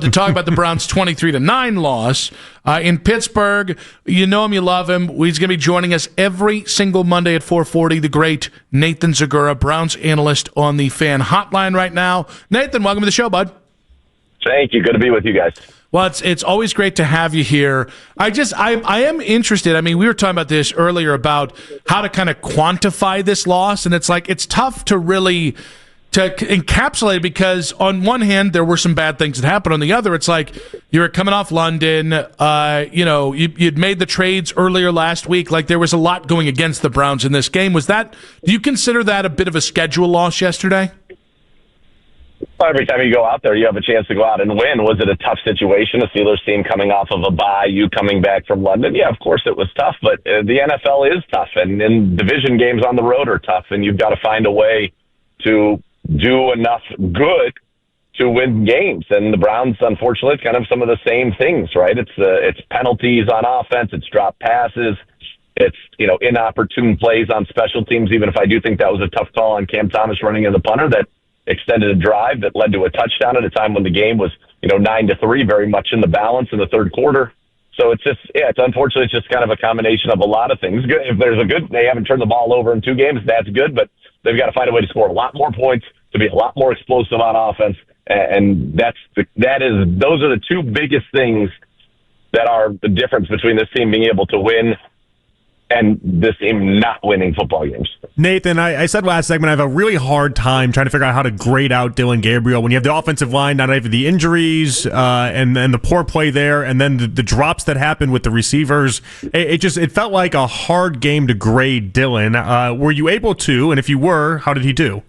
To talk about the Browns' 23-9 loss in Pittsburgh. You know him, you love him. He's going to be joining us every single Monday at 4:40. The great Nathan Zegura, Browns analyst on the Fan Hotline right now. Nathan, welcome to the show, bud. Thank you. Good to be with you guys. Well, it's always great to have you here. I am interested. I mean, we were talking about this earlier about how to kind of quantify this loss, and it's like it's tough to really to encapsulate it because on one hand there were some bad things that happened. On the other, it's like you were coming off London. You'd made the trades earlier last week. Like there was a lot going against the Browns in this game. Do you consider that a bit of a schedule loss yesterday? Every time you go out there, you have a chance to go out and win. Was it a tough situation? A Steelers team coming off of a bye, you coming back from London? Yeah, of course it was tough, but the NFL is tough, and division games on the road are tough, and you've got to find a way to do enough good to win games. And the Browns, unfortunately, it's kind of some of the same things, right? It's penalties on offense, it's dropped passes, it's inopportune plays on special teams. Even if I do think that was a tough call on Cam Thomas running in the punter that extended a drive that led to a touchdown at a time when the game was 9-3, very much in the balance in the third quarter. So it's unfortunately it's just kind of a combination of a lot of things. If they haven't turned the ball over in 2 games, that's good, but they've got to find a way to score a lot more points, to be a lot more explosive on offense, and those are the 2 biggest things that are the difference between this team being able to win and this team not winning football games. Nathan, I said last segment I have a really hard time trying to figure out how to grade out Dillon Gabriel when you have the offensive line, not even the injuries and the poor play there, and then the drops that happened with the receivers. It felt like a hard game to grade Dillon. Were you able to? And if you were, how did he do?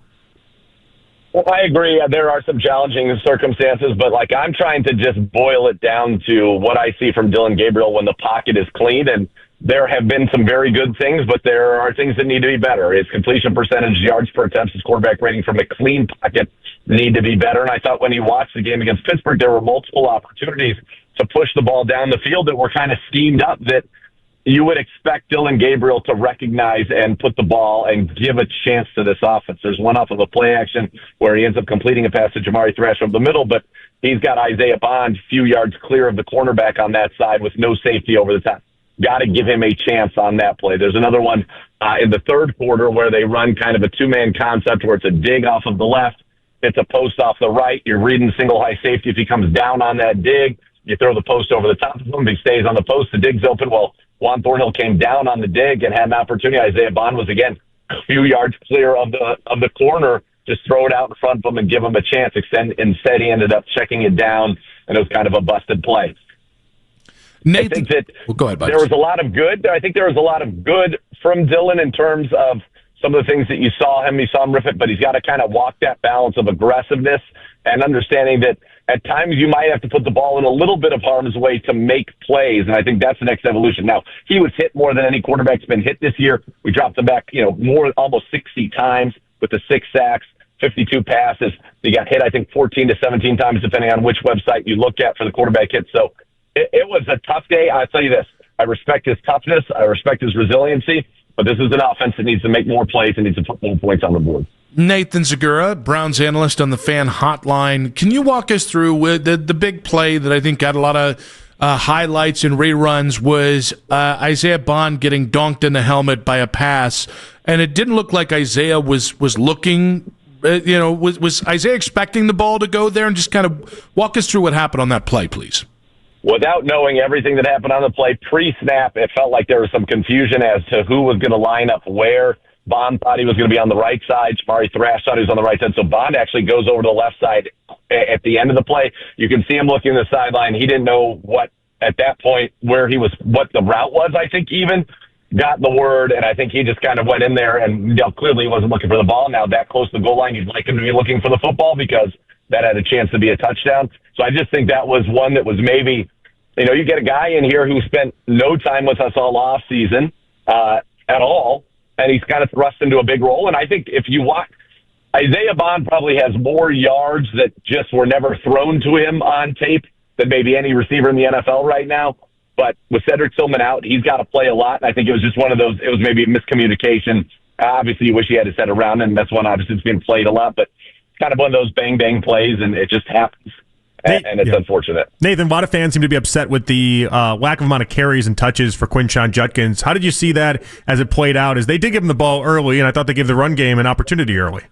Well, I agree. There are some challenging circumstances, but I'm trying to just boil it down to what I see from Dillon Gabriel when the pocket is clean. And there have been some very good things, but there are things that need to be better. His completion percentage, yards per attempt, his quarterback rating from a clean pocket need to be better. And I thought when he watched the game against Pittsburgh, there were multiple opportunities to push the ball down the field that were kind of schemed up that you would expect Dillon Gabriel to recognize and put the ball and give a chance to this offense. There's one off of a play action where he ends up completing a pass to Jamari Thrash over the middle, but he's got Isaiah Bond a few yards clear of the cornerback on that side with no safety over the top. Got to give him a chance on that play. There's another one in the third quarter where they run kind of a 2-man concept where it's a dig off of the left, it's a post off the right. You're reading single high safety. If he comes down on that dig, you throw the post over the top of him. If he stays on the post, the dig's open. Well, Juan Thornhill came down on the dig and had an opportunity. Isaiah Bond was, again, a few yards clear of the corner. Just throw it out in front of him and give him a chance. Instead, he ended up checking it down, and it was kind of a busted play. Nathan, I think that go ahead, buddy. There was a lot of good. I think there was a lot of good from Dillon in terms of some of the things that you saw him rip it, but he's got to kind of walk that balance of aggressiveness and understanding that at times you might have to put the ball in a little bit of harm's way to make plays, and I think that's the next evolution. Now, he was hit more than any quarterback's been hit this year. We dropped him back, almost 60 times with the 6 sacks, 52 passes. He got hit, I think, 14 to 17 times, depending on which website you look at for the quarterback hit. So it was a tough day. I'll tell you this. I respect his toughness. I respect his resiliency. But this is an offense that needs to make more plays and needs to put more points on the board. Nathan Zegura, Browns analyst on the Fan Hotline. Can you walk us through with the big play that I think got a lot of highlights and reruns was Isaiah Bond getting donked in the helmet by a pass, and it didn't look like Isaiah was looking. Was Isaiah expecting the ball to go there? And just kind of walk us through what happened on that play, please. Without knowing everything that happened on the play, pre-snap, it felt like there was some confusion as to who was going to line up where. Bond thought he was going to be on the right side. Jamari Thrash thought he was on the right side. So Bond actually goes over to the left side at the end of the play. You can see him looking at the sideline. He didn't know at that point, what the route was, I think, even. Got the word, and I think he just kind of went in there, and clearly he wasn't looking for the ball. Now, that close to the goal line, you'd like him to be looking for the football because that had a chance to be a touchdown. So I just think that was one that was maybe, you get a guy in here who spent no time with us all off season at all, and he's kind of thrust into a big role. And I think if you watch, Isaiah Bond probably has more yards that just were never thrown to him on tape than maybe any receiver in the NFL right now. But with Cedric Tillman out, he's got to play a lot. And I think it was just one of those, it was maybe miscommunication. Obviously, you wish he had his head around, and that's one obviously that's being played a lot. But it's kind of one of those bang-bang plays, and it just happens. and it's unfortunate. Nathan, a lot of fans seem to be upset with the lack of amount of carries and touches for Quinshon Judkins. How did you see that as it played out? As they did give him the ball early, and I thought they gave the run game an opportunity early.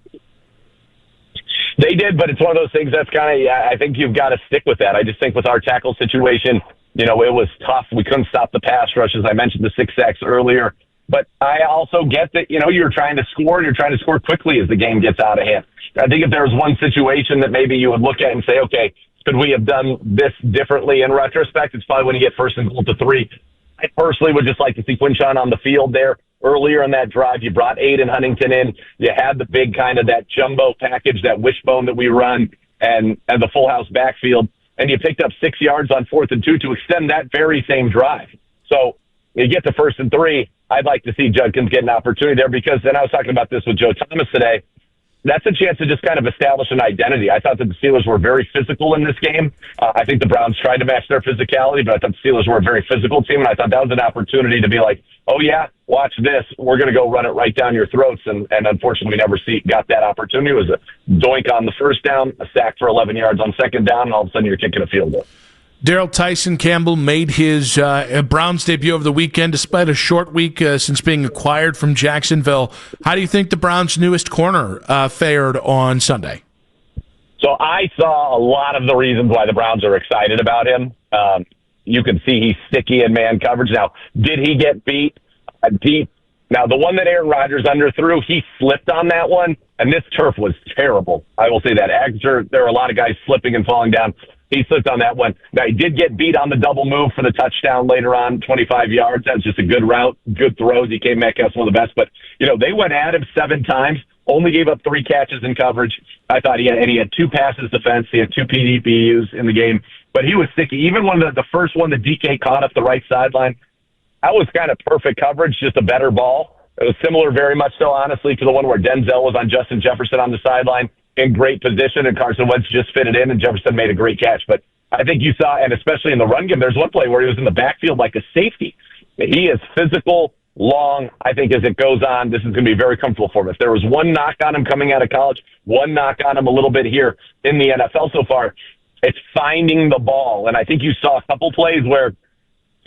They did, but it's one of those things that's kind of, I think you've got to stick with that. I just think with our tackle situation, it was tough. We couldn't stop the pass rush, as I mentioned, the 6 sacks earlier. But I also get that, you're trying to score, and you're trying to score quickly as the game gets out of hand. I think if there was one situation that maybe you would look at and say, okay, could we have done this differently in retrospect? It's probably when you get 1st and goal to 3. I personally would just like to see Quinshon on the field there earlier in that drive. You brought Aiden Huntington in. You had the big kind of that jumbo package, that wishbone that we run, and the full house backfield. And you picked up 6 yards on 4th and 2 to extend that very same drive. So you get to 1st and 3. I'd like to see Judkins get an opportunity there because, and I was talking about this with Joe Thomas today, that's a chance to just kind of establish an identity. I thought that the Steelers were very physical in this game. I think the Browns tried to match their physicality, but I thought the Steelers were a very physical team, and I thought that was an opportunity to be like, oh, yeah, watch this. We're going to go run it right down your throats, and unfortunately we never got that opportunity. It was a doink on the 1st down, a sack for 11 yards on 2nd down, and all of a sudden you're kicking a field goal. Daryl Tyson Campbell made his Browns debut over the weekend despite a short week since being acquired from Jacksonville. How do you think the Browns' newest corner fared on Sunday? So I saw a lot of the reasons why the Browns are excited about him. You can see he's sticky in man coverage. Now, did he get beat deep? Now, the one that Aaron Rodgers underthrew, he slipped on that one, and this turf was terrible. I will say that. There were a lot of guys slipping and falling down. He slipped on that one. Now, he did get beat on the double move for the touchdown later on, 25 yards. That was just a good route, good throws. He came back as one of the best. But, they went at him 7 times, only gave up 3 catches in coverage. I thought he had 2 passes defense. He had 2 PDPUs in the game. But he was sticky. Even when the first one that DK caught up the right sideline, that was kind of perfect coverage, just a better ball. It was similar very much so, honestly, to the one where Denzel was on Justin Jefferson on the sideline in great position, and Carson Wentz just fit it in, and Jefferson made a great catch. But I think you saw, and especially in the run game, there's one play where he was in the backfield like a safety. He is physical, long. I think as it goes on, this is going to be very comfortable for him. If there was one knock on him coming out of college, one knock on him a little bit here in the NFL so far, it's finding the ball. And I think you saw a couple plays where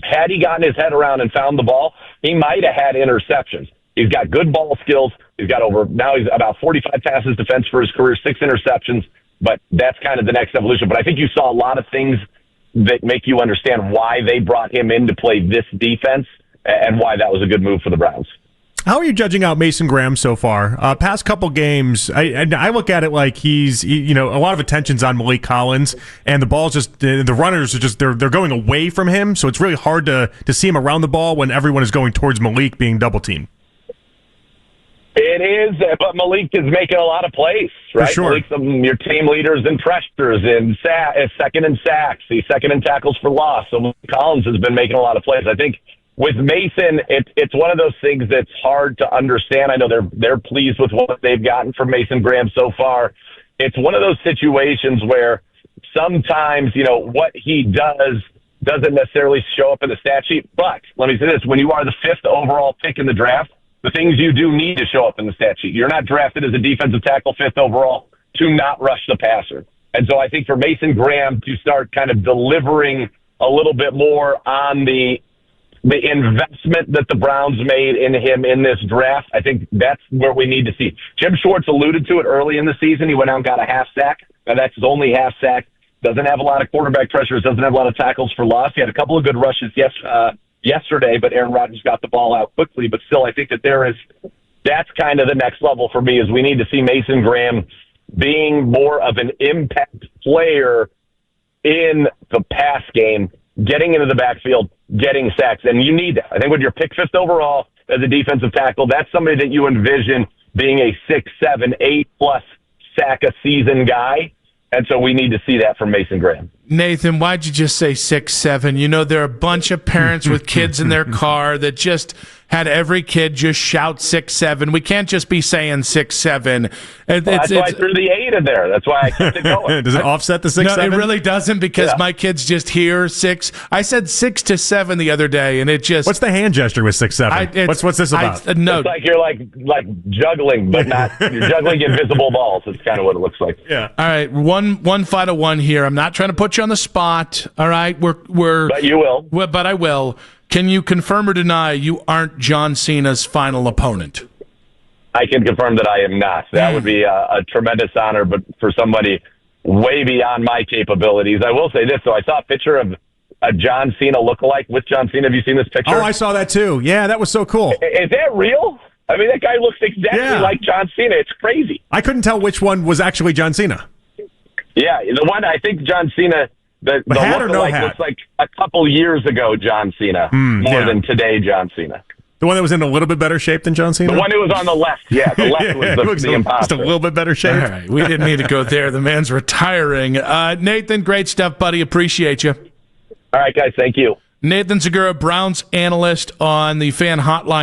had he gotten his head around and found the ball, he might have had interceptions. He's got good ball skills. He's about 45 passes defense for his career, 6 interceptions, but that's kind of the next evolution. But I think you saw a lot of things that make you understand why they brought him in to play this defense and why that was a good move for the Browns. How are you judging out Mason Graham so far? Past couple games, I look at it like a lot of attention's on Malik Collins, and the ball's just the runners are just they're going away from him, so it's really hard to see him around the ball when everyone is going towards Malik being double teamed. It is, but Malik is making a lot of plays, right? For sure. Malik's your team leaders in pressures, in second in sacks, he's second in tackles for loss. So Malik Collins has been making a lot of plays. I think with Mason, it's one of those things that's hard to understand. I know they're pleased with what they've gotten from Mason Graham so far. It's one of those situations where sometimes, what he doesn't necessarily show up in the stat sheet. But let me say this, when you are the 5th overall pick in the draft, the things you do need to show up in the stat sheet. You're not drafted as a defensive tackle 5th overall to not rush the passer. And so I think for Mason Graham to start kind of delivering a little bit more on the investment that the Browns made in him in this draft, I think that's where we need to see. Jim Schwartz alluded to it early in the season. He went out and got a half sack. Now that's his only half sack. Doesn't have a lot of quarterback pressures, doesn't have a lot of tackles for loss. He had a couple of good rushes yesterday, but Aaron Rodgers got the ball out quickly. But still, I think that that's kind of the next level for me is we need to see Mason Graham being more of an impact player in the pass game, getting into the backfield, getting sacks. And you need that. I think when you're picked 5th overall as a defensive tackle, that's somebody that you envision being a 6, 7, 8+ sack a season guy. And so we need to see that from Mason Graham. Nathan, why'd you just say 6'7"? You know, there are a bunch of parents with kids in their car that just had every kid just shout 6'7". We can't just be saying 6'7". That's why I threw the 8 in there. That's why I kept it going. Does it offset the 6'7"? No, it really doesn't, because my kids just hear 6. I said 6 to 7 the other day, and it just... What's the hand gesture with 6'7"? What's this about? No. It's like you're like juggling, but not... You're juggling invisible balls. It's kind of what it looks like. Yeah. All right, one final one here. I'm not trying to put you on the spot, all right? We're But you will. But I will. Can you confirm or deny you aren't John Cena's final opponent? I can confirm that I am not. That would be a tremendous honor, but for somebody way beyond my capabilities. I will say this, though. I saw a picture of a John Cena lookalike with John Cena. Have you seen this picture? Oh, I saw that too. Yeah, that was so cool. Is that real? I mean, that guy looks exactly like John Cena. It's crazy. I couldn't tell which one was actually John Cena. Yeah, the one, I think John Cena... The hat or no hat? looks like a couple years ago John Cena, more than today John Cena. The one that was in a little bit better shape than John Cena? The one who was on the left, yeah. The left was the imposter. Just a little bit better shape. All right, we didn't need to go there. The man's retiring. Nathan, great stuff, buddy. Appreciate you. All right, guys, thank you. Nathan Zegura, Browns analyst on the Fan Hotline.